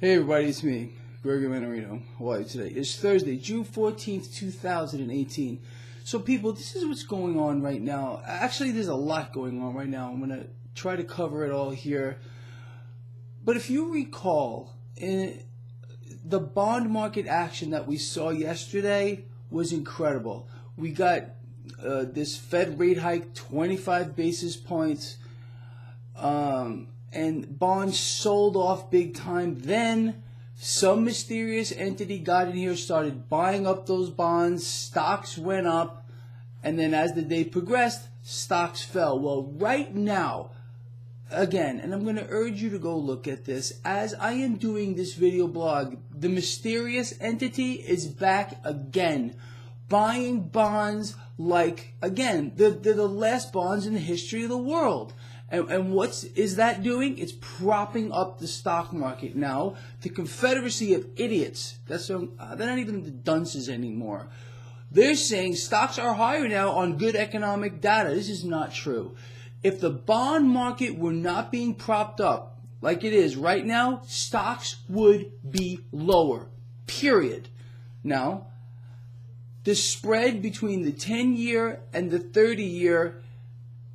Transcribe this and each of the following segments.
Hey everybody, it's me, Gregory Mannarino. How are you today? It's Thursday, June 14th, 2018. So people, this is what's going on right now. Actually, there's a lot going on right now. I'm going to try to cover it all here. But if you recall, the bond market action that we saw yesterday was incredible. We got this Fed rate hike, 25 basis points. And bonds sold off big time. Then some mysterious entity got in here, started buying up those bonds. Stocks went up. And then as the day progressed, stocks fell. Well, right now, again, and I'm going to urge you to go look at this, as I am doing this video blog, the mysterious entity is back again, buying bonds like, again, they're the last bonds in the history of the world. And what is that doing? It's propping up the stock market. Now, the Confederacy of Idiots, they're not even the dunces anymore. They're saying stocks are higher now on good economic data. This is not true. If the bond market were not being propped up like it is right now, stocks would be lower, period. Now, the spread between the 10-year and the 30-year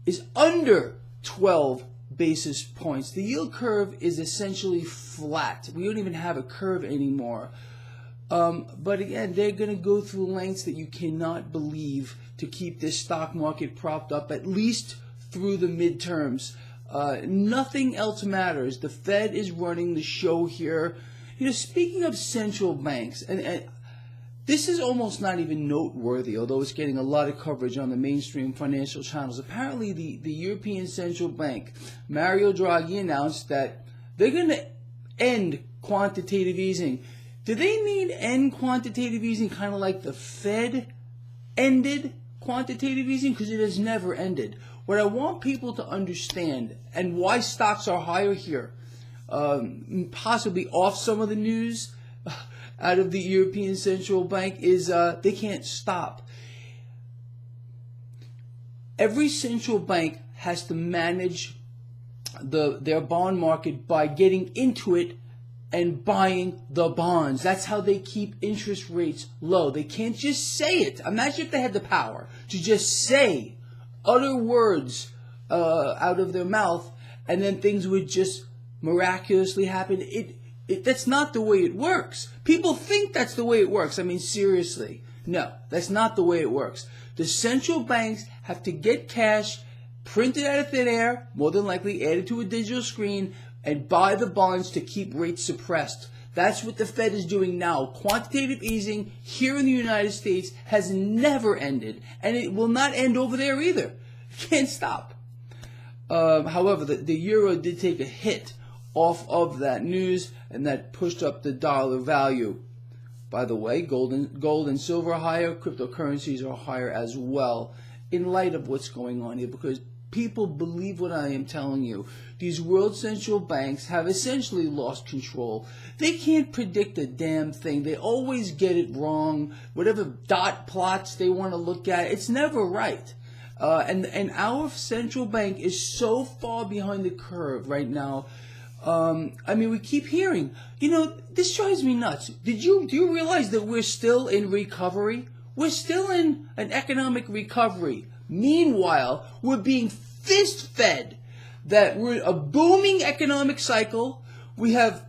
is under 12 basis points. The yield curve is essentially flat. We don't even have a curve anymore. But again, they're going to go through lengths that you cannot believe to keep this stock market propped up, at least through the midterms. Nothing else matters. The Fed is running the show here. You know, speaking of central banks, and this is almost not even noteworthy, although it's getting a lot of coverage on the mainstream financial channels. Apparently, the European Central Bank, Mario Draghi, announced that they're going to end quantitative easing. Do they mean end quantitative easing kind of like the Fed ended quantitative easing? Because it has never ended. What I want people to understand, and why stocks are higher here, possibly off some of the news out of the European Central Bank, is they can't stop. Every central bank has to manage their bond market by getting into it and buying the bonds. That's how they keep interest rates low. They can't just say it. Imagine if they had the power to just say other words out of their mouth and then things would just miraculously happen. That's not the way it works. People think that's the way it works. I mean, seriously. No, that's not the way it works. The central banks have to get cash, printed out of thin air, more than likely added to a digital screen, and buy the bonds to keep rates suppressed. That's what the Fed is doing now. Quantitative easing here in the United States has never ended, and it will not end over there either. It can't stop. However, the euro did take a hit off of that news, and that pushed up the dollar value. By the way, gold and silver are higher, cryptocurrencies are higher as well, in light of what's going on here, because people believe what I am telling you. These world central banks have essentially lost control. They can't predict a damn thing. They always get it wrong. Whatever dot plots they want to look at, it's never right. And our central bank is so far behind the curve right now. I mean, we keep hearing, this drives me nuts. Do you realize that we're still in recovery? We're still in an economic recovery. Meanwhile, we're being fist-fed that we're in a booming economic cycle. We're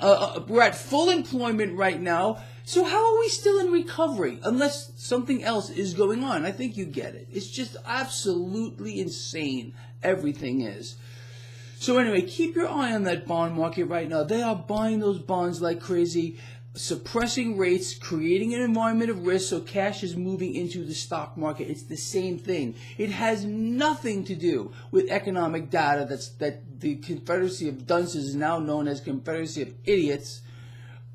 at full employment right now. So how are we still in recovery unless something else is going on? I think you get it. It's just absolutely insane. Everything is. So anyway, keep your eye on that bond market right now. They are buying those bonds like crazy, suppressing rates, creating an environment of risk, so cash is moving into the stock market. It's the same thing. It has nothing to do with economic data that the Confederacy of Dunces, now known as Confederacy of Idiots,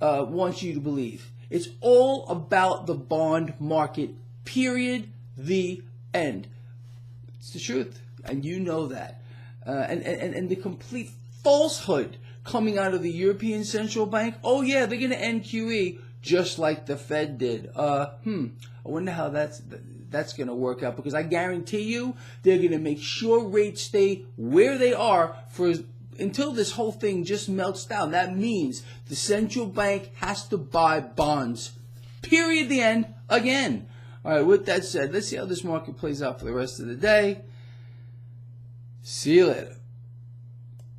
wants you to believe. It's all about the bond market, period, the end. It's the truth, and you know that. And the complete falsehood coming out of the European Central Bank, oh yeah, they're going to end QE just like the Fed did. I wonder how that's going to work out, because I guarantee you they're going to make sure rates stay where they are for until this whole thing just melts down. That means the central bank has to buy bonds. Period. The end. Again. All right, with that said, let's see how this market plays out for the rest of the day. See you later.